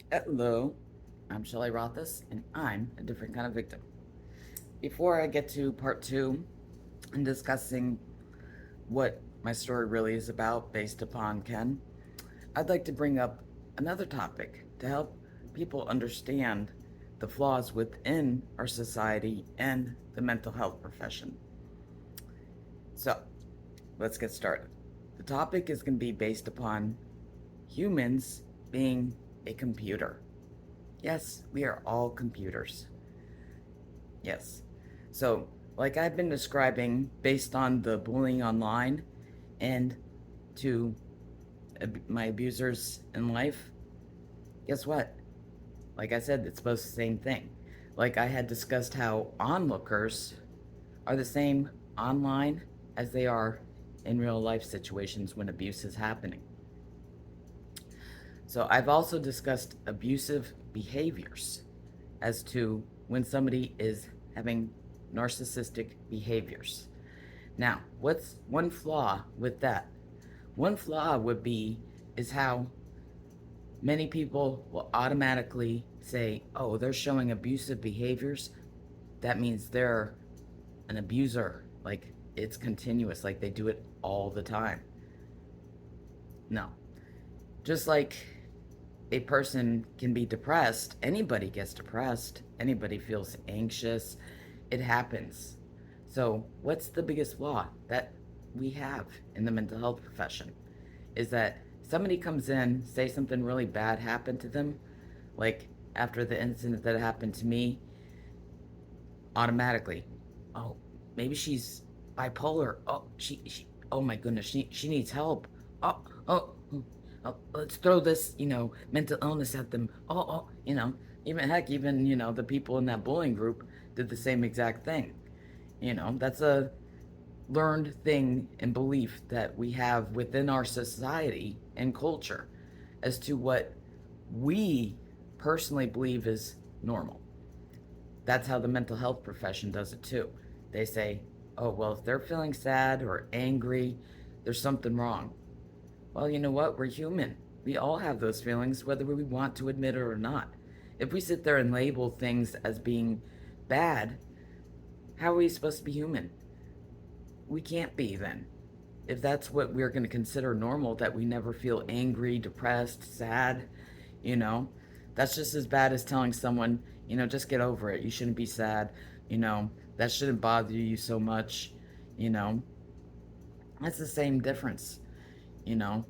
Hello, I'm Shelley Rothus, and I'm a different kind of victim. Before I get to part two and discussing what my story really is about based upon Ken, I'd like to bring up another topic to help people understand the flaws within our society and the mental health profession. So, let's get started. The topic is going to be based upon humans being a computer. Yes, we are all computers. Yes. So, like I've been describing, based on the bullying online and to my abusers in life, guess what? Like I said, it's both the same thing. Like I had discussed how onlookers are the same online as they are in real life situations when abuse is happening. So, I've also discussed abusive behaviors as to when somebody is having narcissistic behaviors. Now, what's one flaw with that? One flaw would be is how many people will automatically say, "Oh, they're showing abusive behaviors. That means they're an abuser." Like it's continuous, like they do it all the time. No. Just like a person can be depressed, anybody gets depressed, anybody feels anxious, it happens. So, what's the biggest flaw that we have in the mental health profession? Is that somebody comes in, say something really bad happened to them, like after the incident that happened to me, automatically, oh, maybe she's bipolar. Oh, she oh my goodness, she needs help. Oh, oh, oh, let's throw this, mental illness at them. Oh, even heck, even, the people in that bullying group did the same exact thing. That's a learned thing and belief that we have within our society and culture as to what we personally believe is normal. That's how the mental health profession does it too. They say, oh, well, if they're feeling sad or angry, there's something wrong. Well, you know what? We're human. We all have those feelings, whether we want to admit it or not. If we sit there and label things as being bad, how are we supposed to be human? We can't be then. If that's what we're going to consider normal, that we never feel angry, depressed, sad, you know, that's just as bad as telling someone, just get over it. You shouldn't be sad. That shouldn't bother you so much. You know, that's the same difference.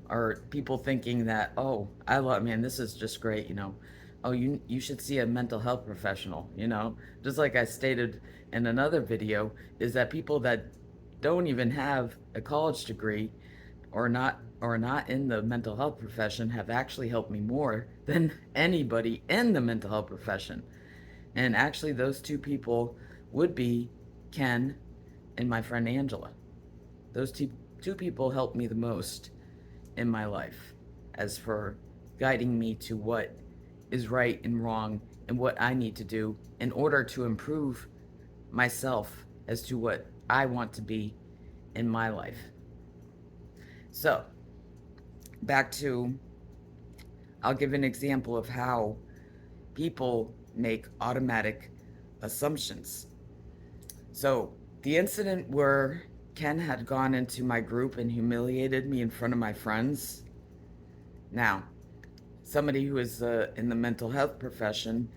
Or people thinking that, oh, I love, man, this is just great. Oh, you should see a mental health professional. Just like I stated in another video, is that people that don't even have a college degree or not in the mental health profession have actually helped me more than anybody in the mental health profession. And actually those two people would be Ken and my friend Angela. Those two people helped me the most in my life as for guiding me to what is right and wrong and what I need to do in order to improve myself as to what I want to be in my life. So, back to, I'll give an example of how people make automatic assumptions. So, the incident where Ken had gone into my group and humiliated me in front of my friends. Now, somebody who is in the mental health profession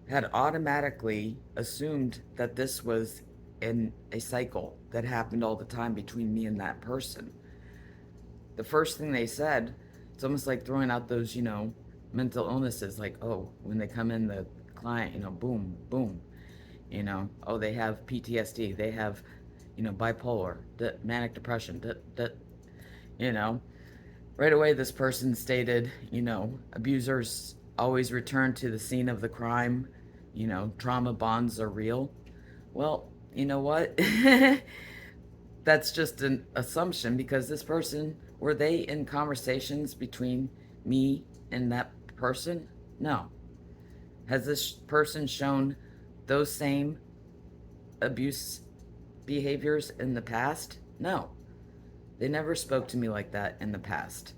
had automatically assumed that this was in a cycle that happened all the time between me and that person. The first thing they said, it's almost like throwing out those, mental illnesses, like, oh, when they come in, the client, boom, boom, oh, they have PTSD, they have, bipolar, manic depression, you know. Right away, this person stated, abusers always return to the scene of the crime, trauma bonds are real. Well, you know what? That's just an assumption because this person, were they in conversations between me and that person? No. Has this person shown those same abuse behaviors in the past? No. They never spoke to me like that in the past.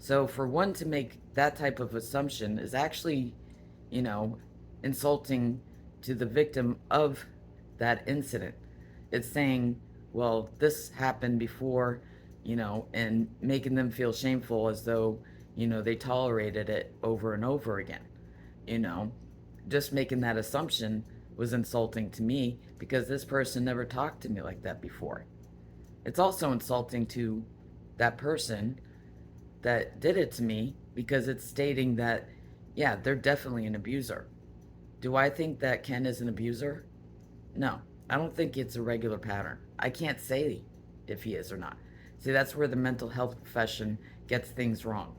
So for one to make that type of assumption is actually, you know, insulting to the victim of that incident. It's saying, well, this happened before, and making them feel shameful as though, they tolerated it over and over again. You know, just making that assumption was insulting to me because this person never talked to me like that before. It's also insulting to that person that did it to me because it's stating that, yeah, they're definitely an abuser. Do I think that Ken is an abuser? No, I don't think it's a regular pattern. I can't say if he is or not. See, that's where the mental health profession gets things wrong.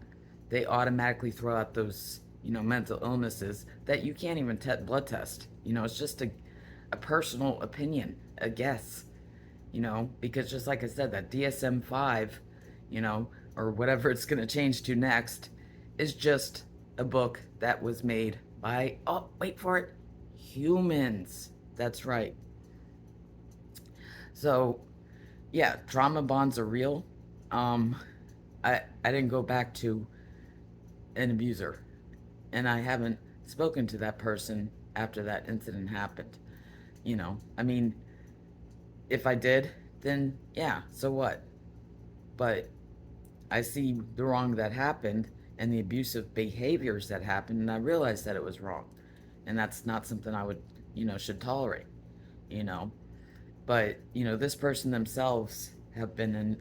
They automatically throw out those, mental illnesses that you can't even blood test. It's just a personal opinion, a guess, because just like I said, that DSM 5, or whatever it's going to change to next, is just a book that was made by, oh, wait for it, humans. That's right. So, yeah, trauma bonds are real. Um, I didn't go back to an abuser, and I haven't spoken to that person after that incident happened. I mean, if I did, then yeah, so what? But I see the wrong that happened and the abusive behaviors that happened, and I realized that it was wrong. And that's not something I would, should tolerate, you know. But, this person themselves have been in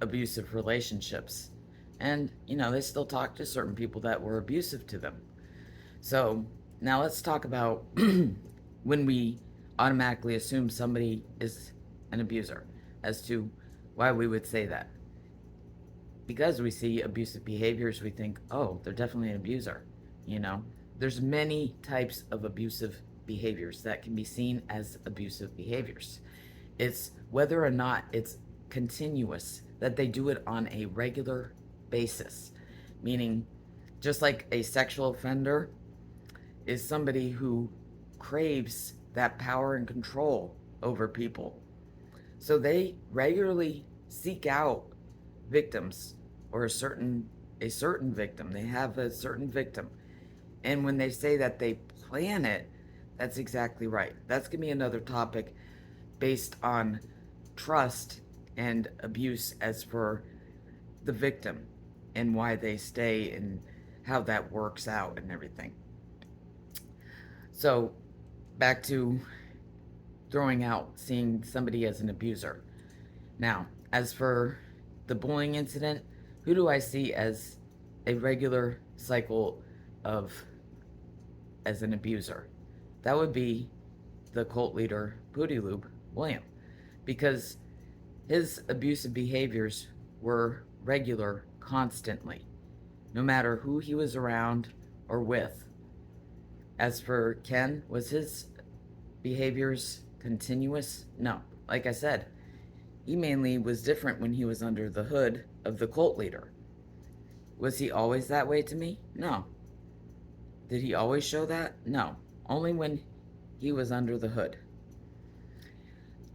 abusive relationships. And, they still talk to certain people that were abusive to them. So now let's talk about when we automatically assume somebody is an abuser, as to why we would say that. Because we see abusive behaviors, we think, oh, they're definitely an abuser. You know, there's many types of abusive behaviors that can be seen as abusive behaviors. It's whether or not it's continuous, that they do it on a regular basis, meaning just like a sexual offender is somebody who craves that power and control over people. So they regularly seek out victims, or a certain victim. They have a certain victim. And when they say that they plan it, that's exactly right. That's going to be another topic based on trust and abuse as for the victim and why they stay and how that works out and everything. So, back to throwing out seeing somebody as an abuser. Now, as for the bullying incident, who do I see as a regular cycle of as an abuser? That would be the cult leader Booty Lube William, because his abusive behaviors were regular constantly, no matter who he was around or with. As for Ken, was his behaviors continuous? No. Like I said, he mainly was different when he was under the hood of the cult leader. Was he always that way to me? No. Did he always show that? No. Only when he was under the hood.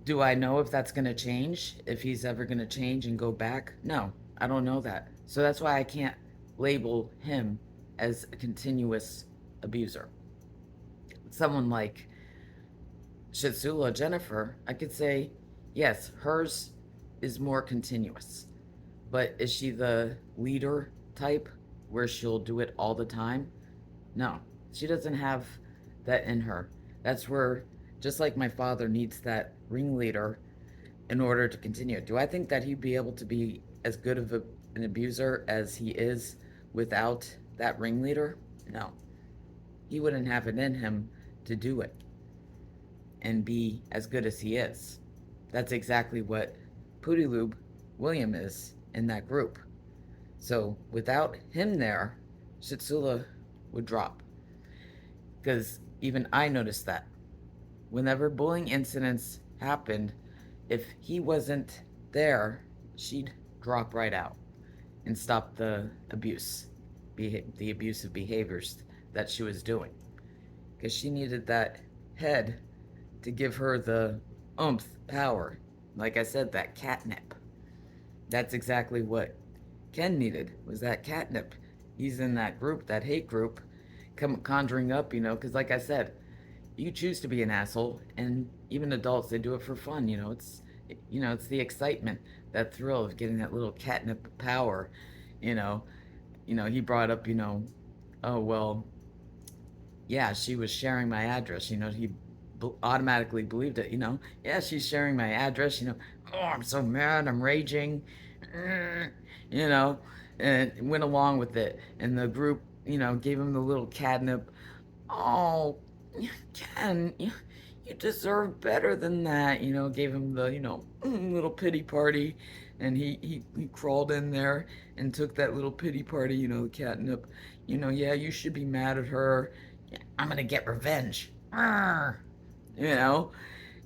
Do I know if that's going to change? If he's ever going to change and go back? No, I don't know that. So that's why I can't label him as a continuous abuser. Someone like Shitsula Jennifer, I could say, yes, hers is more continuous. But is she the leader type where she'll do it all the time? No, she doesn't have that in her. That's where, just like my father needs that ringleader in order to continue. Do I think that he'd be able to be as good of an abuser as he is without that ringleader? No. He wouldn't have it in him to do it and be as good as he is. That's exactly what Pooty Lube William is in that group. So without him there, Shitsula would drop. Because even I noticed that. Whenever bullying incidents happened, if he wasn't there, she'd drop right out and stop the abuse, the abusive behaviors that she was doing. Because she needed that head to give her the oomph, power. Like I said, that catnip. That's exactly what Ken needed was that catnip. He's in that group, that hate group, conjuring up, because like I said, you choose to be an asshole, and even adults, they do it for fun. It's the excitement, that thrill of getting that little catnip power. You know, he brought up, oh well, yeah, she was sharing my address. He automatically believed it. Yeah, she's sharing my address. Oh, I'm so mad. I'm raging. You know, and went along with it. And the group, gave him the little catnip. Oh, Ken, you deserve better than that. Gave him the, little pity party. And he crawled in there and took that little pity party, the catnip. Yeah, you should be mad at her. I'm going to get revenge. You know,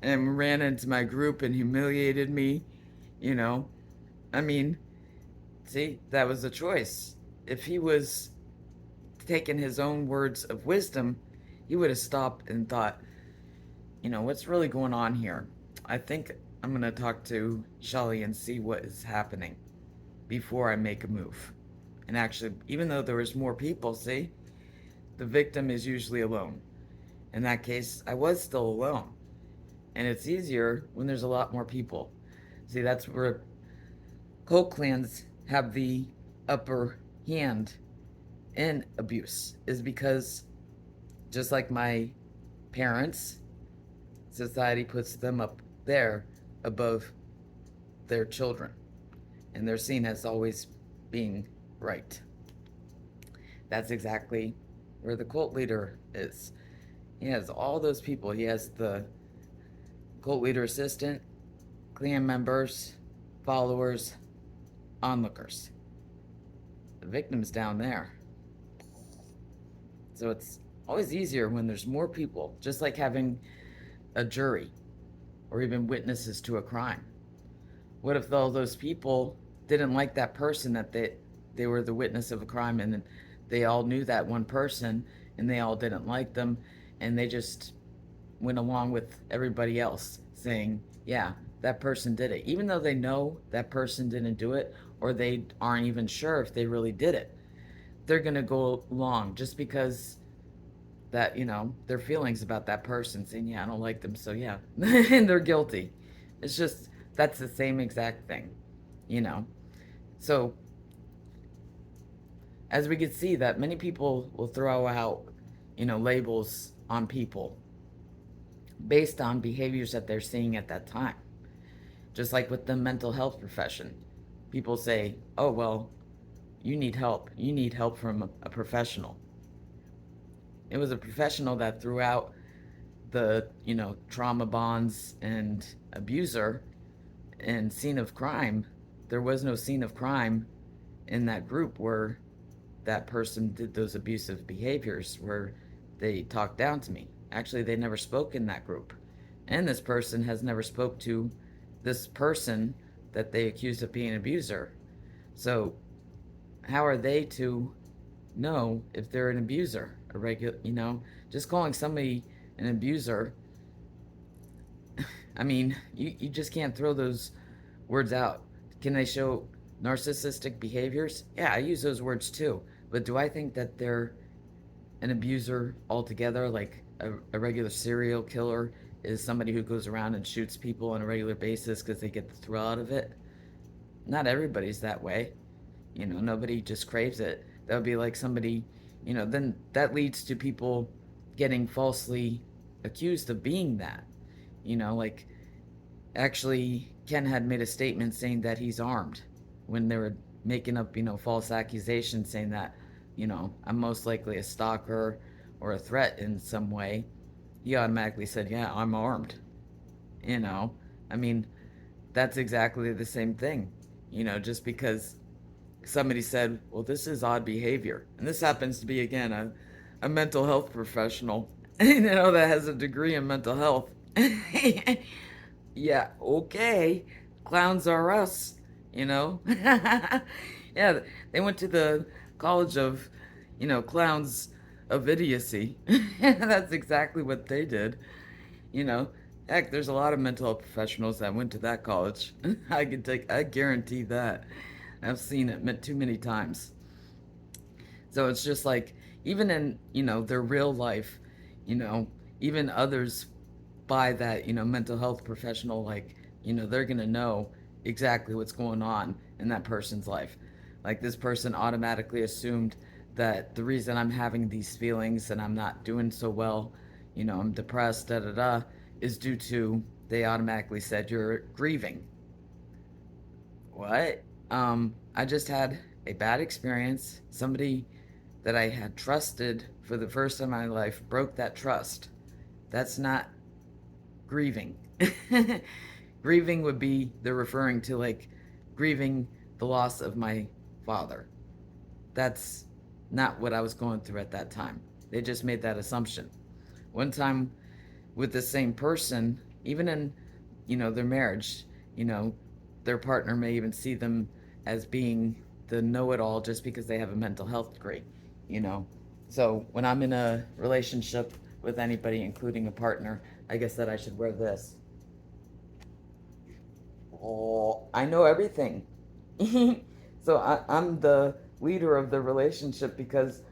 and ran into my group and humiliated me. You know, I mean, see, that was a choice. If he was taking his own words of wisdom, he would have stopped and thought, what's really going on here? I think I'm going to talk to Shelley and see what is happening before I make a move. And actually, even though there was more people, see, the victim is usually alone. In that case, I was still alone. And it's easier when there's a lot more people. See, that's where cult clans have the upper hand in abuse, is because just like my parents, society puts them up there above their children. And they're seen as always being right. That's exactly where the cult leader is. He has all those people. He has the cult leader assistant, clan members, followers, onlookers. The victim's down there. So it's always easier when there's more people, just like having a jury or even witnesses to a crime. What if all those people didn't like that person, that they were the witness of a crime, and they all knew that one person and they all didn't like them, and they just went along with everybody else saying, yeah, that person did it, even though they know that person didn't do it, or they aren't even sure if they really did it. They're going to go along just because that, their feelings about that person, saying, yeah, I don't like them, so yeah. And they're guilty. It's just, that's the same exact thing, you know. So as we can see, that many people will throw out, labels on people based on behaviors that they're seeing at that time. Just like with the mental health profession, people say, oh well, you need help from a professional. It was a professional that threw out the, trauma bonds and abuser and scene of crime. There was no scene of crime in that group where that person did those abusive behaviors, where they talked down to me. Actually, they never spoke in that group. And this person has never spoke to this person that they accused of being an abuser. So how are they to know if they're an abuser? A regular, just calling somebody an abuser, I mean, you just can't throw those words out. Can they show narcissistic behaviors? Yeah, I use those words too. But do I think that they're an abuser altogether? Like a regular serial killer is somebody who goes around and shoots people on a regular basis because they get the thrill out of it? Not everybody's that way. Nobody just craves it. That would be like somebody, then that leads to people getting falsely accused of being that. Like, actually, Ken had made a statement saying that he's armed when they were making up, false accusations saying that, I'm most likely a stalker or a threat in some way. He automatically said, yeah, I'm armed. I mean, that's exactly the same thing. Just because somebody said, well, this is odd behavior. And this happens to be, again, a mental health professional, that has a degree in mental health. Yeah, okay. Clowns are us, Yeah, they went to the college of, clowns of idiocy. That's exactly what they did. You know, Heck, there's a lot of mental health professionals that went to that college. I guarantee that. I've seen it too many times. So it's just like, even in, their real life, you know, even others by that, mental health professional, like, they're going to know exactly what's going on in that person's life. Like, this person automatically assumed that the reason I'm having these feelings and I'm not doing so well, I'm depressed, da da da, is due to, they automatically said, you're grieving. What? I just had a bad experience. Somebody that I had trusted for the first time in my life broke that trust. That's not grieving. Grieving would be, they're referring to, like, grieving the loss of my father. That's not what I was going through at that time. They just made that assumption. One time with the same person, even in, their marriage, you know, their partner may even see them as being the know-it-all just because they have a mental health degree, you know. So when I'm in a relationship with anybody, including a partner, I guess that I should wear this. Oh, I know everything. So I'm the leader of the relationship because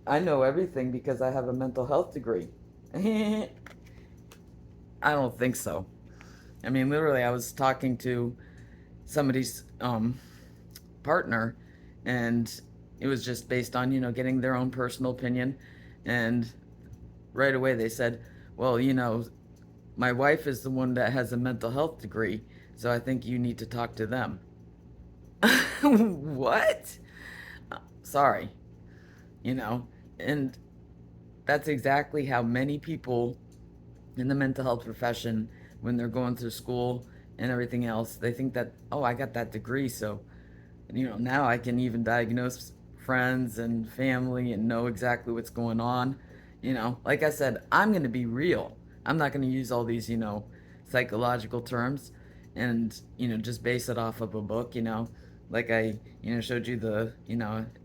I know everything because I have a mental health degree. I don't think so. I mean, literally, I was talking to somebody's partner, and it was just based on, getting their own personal opinion. And right away they said, well, my wife is the one that has a mental health degree, so I think you need to talk to them. What? Sorry, you know, and that's exactly how many people in the mental health profession, when they're going through school and everything else, they think that, oh, I got that degree, so now I can even diagnose friends and family and know exactly what's going on. Like I said, I'm going to be real. I'm not going to use all these, psychological terms and, just base it off of a book, like I, showed you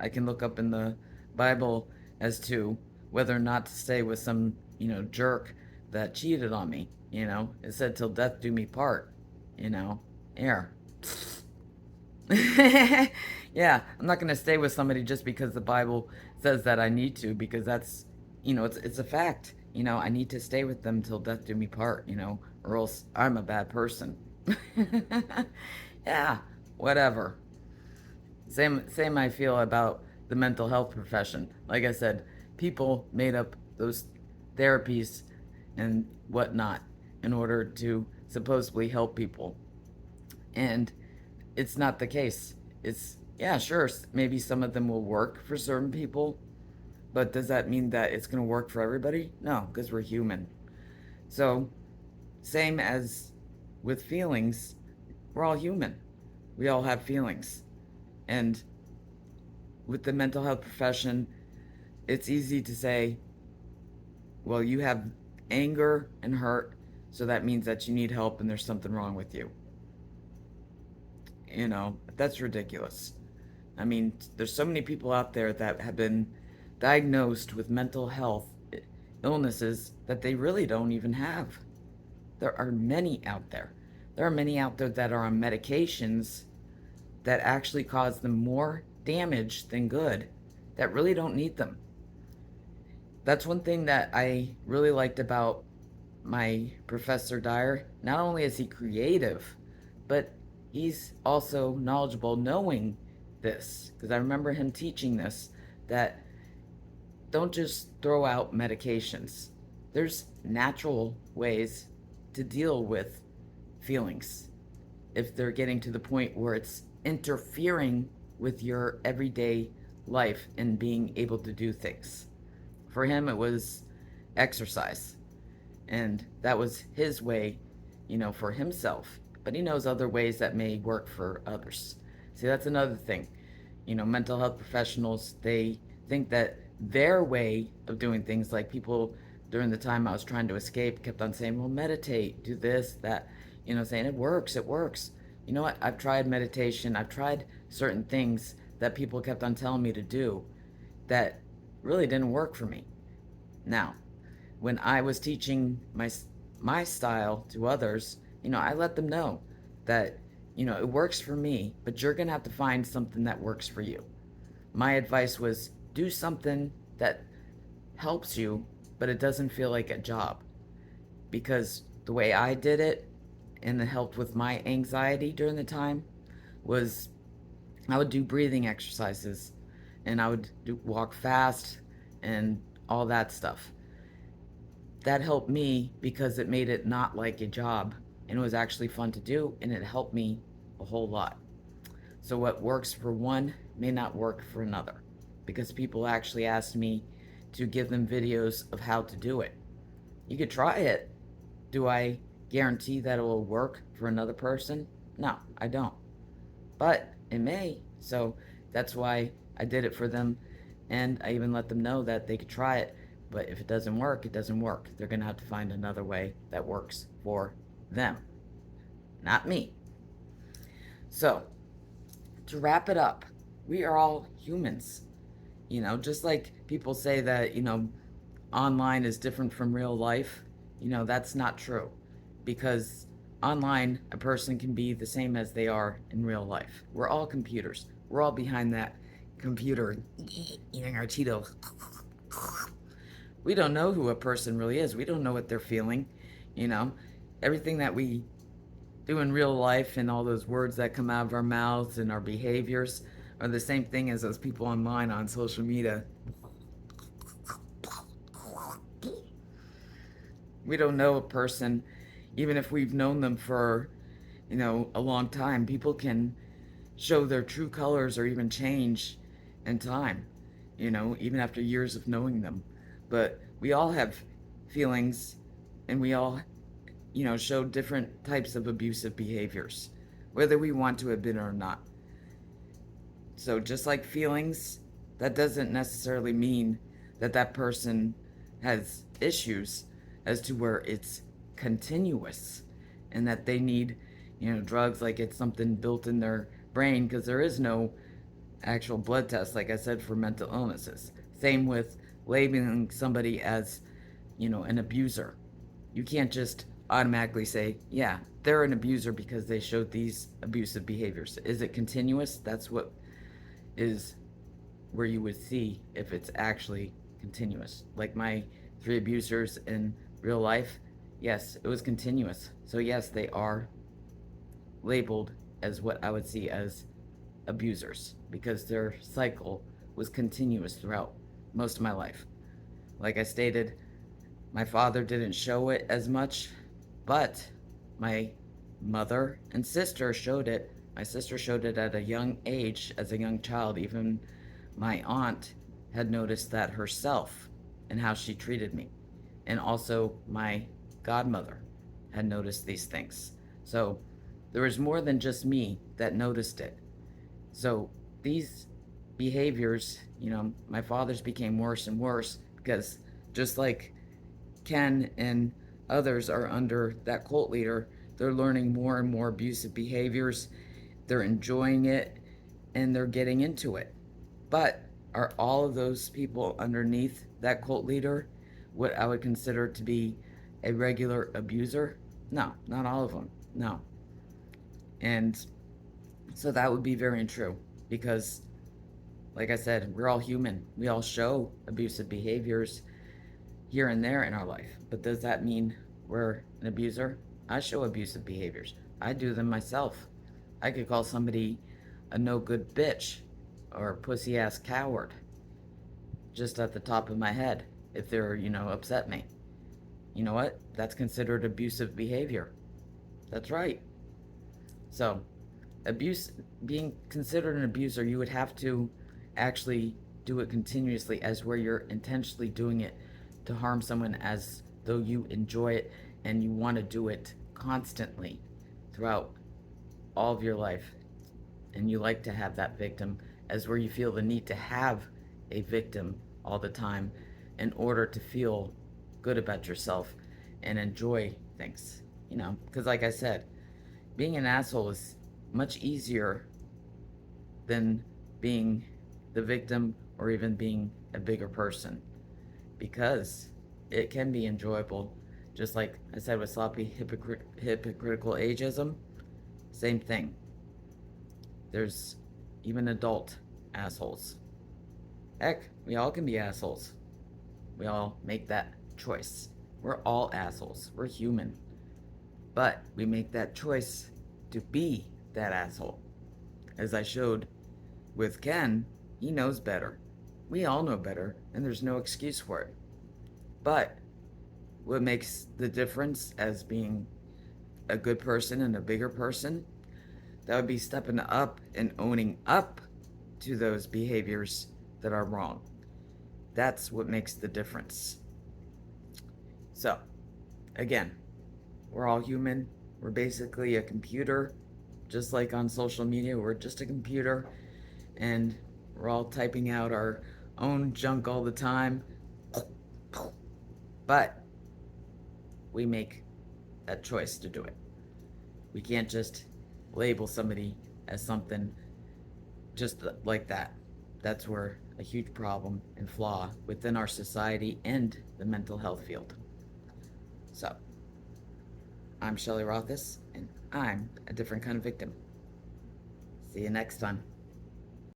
I can look up in the Bible as to whether or not to stay with some, jerk that cheated on me. It said, till death do me part, air. Yeah, I'm not going to stay with somebody just because the Bible says that I need to, because that's, it's a fact. I need to stay with them till death do me part, or else I'm a bad person. Yeah, whatever. Same I feel about the mental health profession. Like I said, people made up those therapies and whatnot in order to supposedly help people. And it's not the case. It's, yeah, sure, maybe some of them will work for certain people, but does that mean that it's going to work for everybody? No, because we're human. So, same as with feelings, we're all human. We all have feelings. And with the mental health profession, it's easy to say, well, you have anger and hurt, so that means that you need help and there's something wrong with you. That's ridiculous. I mean, there's so many people out there that have been diagnosed with mental health illnesses that they really don't even have. There are many out there. There are many out there that are on medications that actually cause them more damage than good, that really don't need them. That's one thing that I really liked about my Professor Dyer. Not only is he creative, but he's also knowledgeable, knowing this, because I remember him teaching this, that don't just throw out medications. There's natural ways to deal with feelings if they're getting to the point where it's interfering with your everyday life and being able to do things. For him, it was exercise, and that was his way, for himself. But he knows other ways that may work for others. See, that's another thing. Mental health professionals, they think that their way of doing things, like people during the time I was trying to escape kept on saying, well, meditate, do this, that, saying it works, it works. You know what? I've tried meditation, I've tried certain things that people kept on telling me to do that really didn't work for me. Now, when I was teaching my style to others, I let them know that It works for me, but you're going to have to find something that works for you. My advice was do something that helps you, but it doesn't feel like a job. Because the way I did it, and it helped with my anxiety during the time, was I would do breathing exercises and I would walk fast and all that stuff. That helped me because it made it not like a job and it was actually fun to do and it helped me a whole lot. So, what works for one may not work for another because people actually asked me to give them videos of how to do it. You could try it. Do I guarantee that it will work for another person? No, I don't. But it may. So that's why I did it for them. And I even let them know that they could try it. But if it doesn't work, it doesn't work. They're going to have to find another way that works for them, not me. So, to wrap it up, we are all humans. Just like people say that, online is different from real life, that's not true. Because online, a person can be the same as they are in real life. We're all computers. We're all behind that computer eating our Cheetos. We don't know who a person really is. We don't know what they're feeling. You know, everything that we do in real life and all those words that come out of our mouths and our behaviors are the same thing as those people online on social media. We don't know a person, even if we've known them for, a long time. People can show their true colors or even change in time, even after years of knowing them. But we all have feelings and we all, show different types of abusive behaviors, whether we want to admit it or not. So, just like feelings, that doesn't necessarily mean that that person has issues as to where it's continuous and that they need, drugs like it's something built in their brain because there is no actual blood test, like I said, for mental illnesses. Same with labeling somebody as, an abuser. You can't just automatically say, yeah, they're an abuser because they showed these abusive behaviors. Is it continuous? That's what is where you would see if it's actually continuous. Like my 3 abusers in real life, yes, it was continuous. So, yes, they are labeled as what I would see as abusers because their cycle was continuous throughout most of my life. Like I stated, my father didn't show it as much, but my mother and sister showed it. My sister showed it at a young age, as a young child. Even my aunt had noticed that herself and how she treated me. And also, my godmother had noticed these things. So, there was more than just me that noticed it. So, these behaviors, my father's became worse and worse because just like Ken and others are under that cult leader, they're learning more and more abusive behaviors. They're enjoying it and they're getting into it. But are all of those people underneath that cult leader what I would consider to be a regular abuser? No, not all of them. No. And so that would be very untrue because, like I said, we're all human. We all show abusive behaviors here and there in our life. But does that mean we're an abuser? I show abusive behaviors. I do them myself. I could call somebody a no good bitch or a pussy ass coward just at the top of my head if they're, upset me. You know what? That's considered abusive behavior. That's right. So, abuse, being considered an abuser, you would have to actually do it continuously as where you're intentionally doing it to harm someone as though you enjoy it and you want to do it constantly throughout all of your life. And you like to have that victim as where you feel the need to have a victim all the time in order to feel good about yourself and enjoy things. Because like I said, being an asshole is much easier than being the victim or even being a bigger person because it can be enjoyable. Just like I said with sloppy hypocritical ageism, same thing. There's even adult assholes. Heck, we all can be assholes. We all make that choice. We're all assholes. We're human. But we make that choice to be that asshole. As I showed with Ken, he knows better. We all know better, and there's no excuse for it. But what makes the difference as being a good person and a bigger person, that would be stepping up and owning up to those behaviors that are wrong. That's what makes the difference. So, again, we're all human. We're basically a computer. Just like on social media, we're just a computer. And we're all typing out our own junk all the time. But we make a choice to do it. We can't just label somebody as something just like that. That's where a huge problem and flaw within our society and the mental health field. So, I'm Shelley Rothus, and I'm a different kind of victim. See you next time.